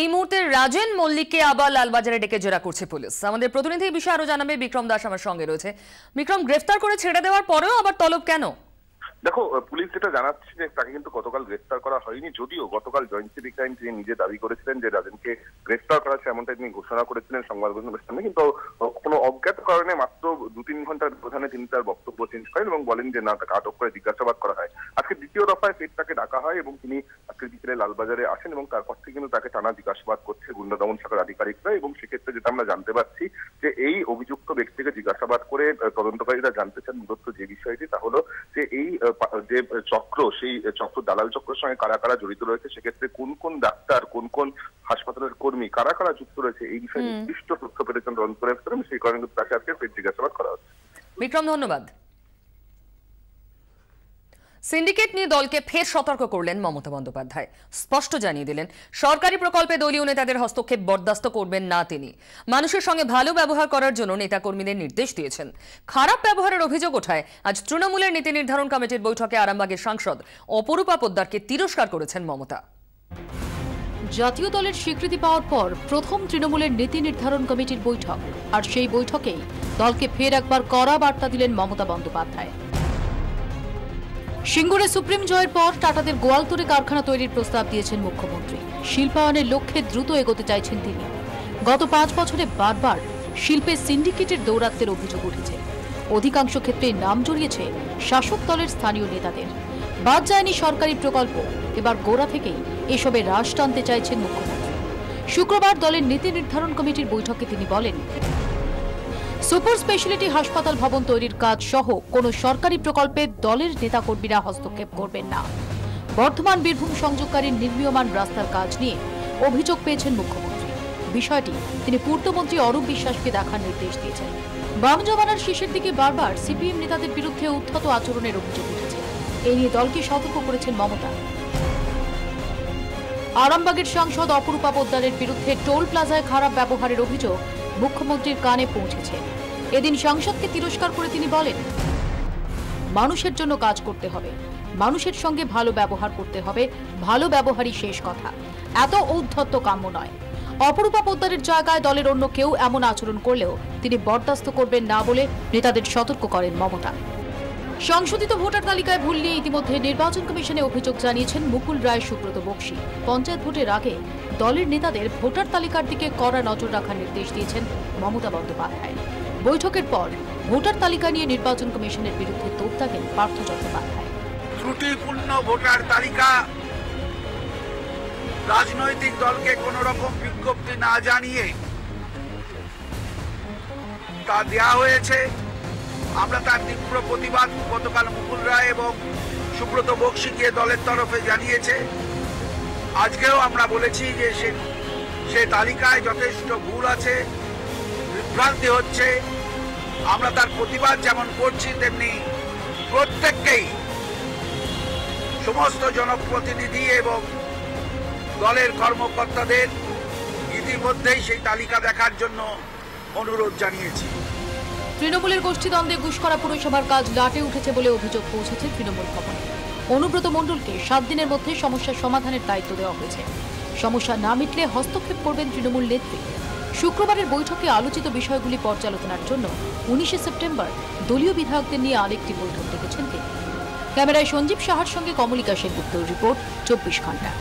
এই মুহূর্তে রাজেন মল্লিককে আবার লালবাজারে ডেকে জেরা করছে পুলিশ। আমাদের প্রতিনিধি এই বিষয়ে আরো জানাবে বিক্রম দাস আমার সঙ্গে রয়েছে। বিক্রম, গ্রেফতার করে ছেড়ে দেওয়ার পরেও আবার তলব কেন? দেখো, পুলিশ যেটা জানাচ্ছে যে তাকে কিন্তু গতকাল গ্রেফতার করা হয়নি, যদিও গতকাল জয়েন্ট সিভিক ক্রাইম তিনি নিজে দাবি করেছিলেন যে রাজেনকে গ্রেফতার করা হয়েছে, এমনটাই তিনি ঘোষণা করেছিলেন সংবাদ মাধ্যমের সামনে। কিন্তু কোনো অজ্ঞাত কারণে মাত্র 2-3 ঘন্টার ব্যবধানে তিনি তার বক্তব্য চেঞ্জ করেন এবং বলেন যে না, তাকে আটক করে জিজ্ঞাসাবাদ করা হয়। আজকে দ্বিতীয় দফায় ফের তাকে ডাকা হয় এবং তিনি আজকে বিকেলে লালবাজারে আসেন এবং তারপর থেকে কিন্তু তাকে টানা জিজ্ঞাসাবাদ করছে গুন্ডা দমন শাখার আধিকারিকরা। এবং সেক্ষেত্রে যেটা আমরা জানতে পারছি যে এই অভিযুক্ত ব্যক্তিকে জিজ্ঞাসাবাদ করে তদন্তকারীরা জানতে চান মূলত যে বিষয়টি, তা হলো যে এই যে চক্র, সেই চক্র দালাল চক্রের সঙ্গে কারা কারা জড়িত রয়েছে, সেক্ষেত্রে কোন কোন ডাক্তার, কোন কোন হাসপাতালের কর্মী কারা কারা যুক্ত রয়েছে, এই বিষয়ে নির্দিষ্ট তথ্য পেতেছেন তদন্ত করেন। সেই কারণে কিন্তু তাকে আজকে ফের জিজ্ঞাসাবাদ করা হচ্ছে। বিক্রম, ধন্যবাদ। সিন্ডিকেট নিয়ে দলকে ফের সতর্ক করলেন মমতা বন্দ্যোপাধ্যায়। স্পষ্ট জানিয়ে দিলেন সরকারি প্রকল্পে দলীয় নেতাদের হস্তক্ষেপ বরদাস্ত করবেন না তিনি। মানুষের সঙ্গে ভালো ব্যবহার করার জন্য নেতাকর্মীদের নির্দেশ দিয়েছেন। খারাপ ব্যবহারের অভিযোগ ওঠায় আজ তৃণমূলের নীতি নির্ধারণ কমিটির বৈঠকে আরামবাগের সাংসদ অপরূপা পোদ্দারকে তিরস্কার করেছেন মমতা। জাতীয় দলের স্বীকৃতি পাওয়ার পর প্রথম তৃণমূলের নীতি নির্ধারণ কমিটির বৈঠক, আর সেই বৈঠকেই দলকে ফের একবার কড়া বার্তা দিলেন মমতা বন্দ্যোপাধ্যায়। সিঙ্গুরে সুপ্রিম জয়ের পর টাটাদের গোয়ালতোড়ে কারখানা তৈরির প্রস্তাব দিয়েছেন মুখ্যমন্ত্রী। শিল্পায়নের লক্ষ্যে দ্রুত এগোতে চাইছেন তিনি। গত 5 বছরে বারবার শিল্পের সিন্ডিকেটের দৌরাত্ম্যের অভিযোগ উঠেছে। অধিকাংশ ক্ষেত্রে নাম জড়িয়েছে শাসক দলের স্থানীয় নেতাদের। বাদ যায়নি সরকারি প্রকল্প। এবার গোড়া থেকেই এসবে হ্রাস টানতে চাইছেন মুখ্যমন্ত্রী। শুক্রবার দলের নীতি নির্ধারণ কমিটির বৈঠকে তিনি বলেন, সুপার স্পেশালিটি হাসপাতাল ভবন তৈরির কাজ সহ কোনো সরকারি প্রকল্পে দলের নেতাকর্মীরা হস্তক্ষেপ করবেন না। বর্ধমান বীরভূম সংযোগকারী নির্মীয়মান রাস্তার কাজ নিয়ে অভিযোগ পেয়েছেন মুখ্যমন্ত্রী। বিষয়টি তিনি পূর্তমন্ত্রী অরূপ বিশ্বাসকে দেখার নির্দেশ দিয়েছেন। বাম জমানার শেষের দিকে বারবার সিপিএম নেতাদের বিরুদ্ধে উদ্ধত আচরণের অভিযোগ উঠেছে। এই নিয়ে দলকে সতর্ক করেছেন মমতা। আরামবাগের সাংসদ অপরূপা পোদ্দারের বিরুদ্ধে টোল প্লাজায় খারাপ ব্যবহারের অভিযোগ মুখ্যমন্ত্রীর কানে পৌঁছেছে। এদিন সাংসদকে তিরস্কার করে তিনি বলেন, মানুষের জন্য কাজ করতে হবে, মানুষের সঙ্গে ভালো ব্যবহার করতে হবে, ভালো ব্যবহারই শেষ কথা, এত ঔদ্ধত্য কাম্য নয়। অপরূপা পোদ্দারের জায়গায় দলের অন্য কেউ এমন আচরণ করলেও তিনি বরদাস্ত করবেন না বলে নেতাদের সতর্ক করেন মমতা। সংশোধিত ভোটার তালিকায় ভুল নিয়ে ইতিমধ্যে নির্বাচন কমিশনে অভিযোগ জানিয়েছেন মুকুল রায়, সুব্রত বক্সী। পঞ্চায়েত ভোটের আগে দলের নেতাদের ভোটার তালিকার দিকে কড়া নজর রাখার নির্দেশ দিয়েছেন মমতা বন্দ্যোপাধ্যায়। বৈঠকের পর ভোটার তালিকা নিয়ে নির্বাচন কমিশনের বিরুদ্ধে তোপ দাগেন পার্থ চট্টোপাধ্যায়। ত্রুটিপূর্ণ ভোটার তালিকা রাজনৈতিক দলকে কোন রকম বিজ্ঞপ্তি না জানিয়ে তা দেওয়া হয়েছে। আমরা তার তীব্র প্রতিবাদ গতকাল মুকুল রায় এবং সুব্রত বক্সীকে দলের তরফে জানিয়েছে। আজকেও আমরা বলেছি যে সে তালিকায় যথেষ্ট ভুল আছে, বিভ্রান্তি হচ্ছে। আমরা তার প্রতিবাদ যেমন করছি, তেমনি প্রত্যেককেই, সমস্ত জনপ্রতিনিধি এবং দলের কর্মকর্তাদের ইতিমধ্যেই সেই তালিকা দেখার জন্য অনুরোধ জানিয়েছি। তৃণমূলের গোষ্ঠীদ্বন্দ্বে গুসকরা পুরসভার কাজ লাটে উঠেছে বলে অভিযোগ পৌঁছেছে তৃণমূল ভবনে। অনুব্রত মণ্ডলকে 7 দিনের মধ্যে সমস্যার সমাধানের দায়িত্ব দেওয়া হয়েছে। সমস্যা না মিটলে হস্তক্ষেপ করবেন তৃণমূল নেত্রী। শুক্রবারের বৈঠকে আলোচিত বিষয়গুলি পর্যালোচনার জন্য 19শে সেপ্টেম্বর দলীয় বিধায়কদের নিয়ে আরেকটি বৈঠক ডেকেছেন তিনি। ক্যামেরায় সঞ্জীব সাহার সঙ্গে কমলিকা সেনগুপ্তর রিপোর্ট, 24 ঘন্টা।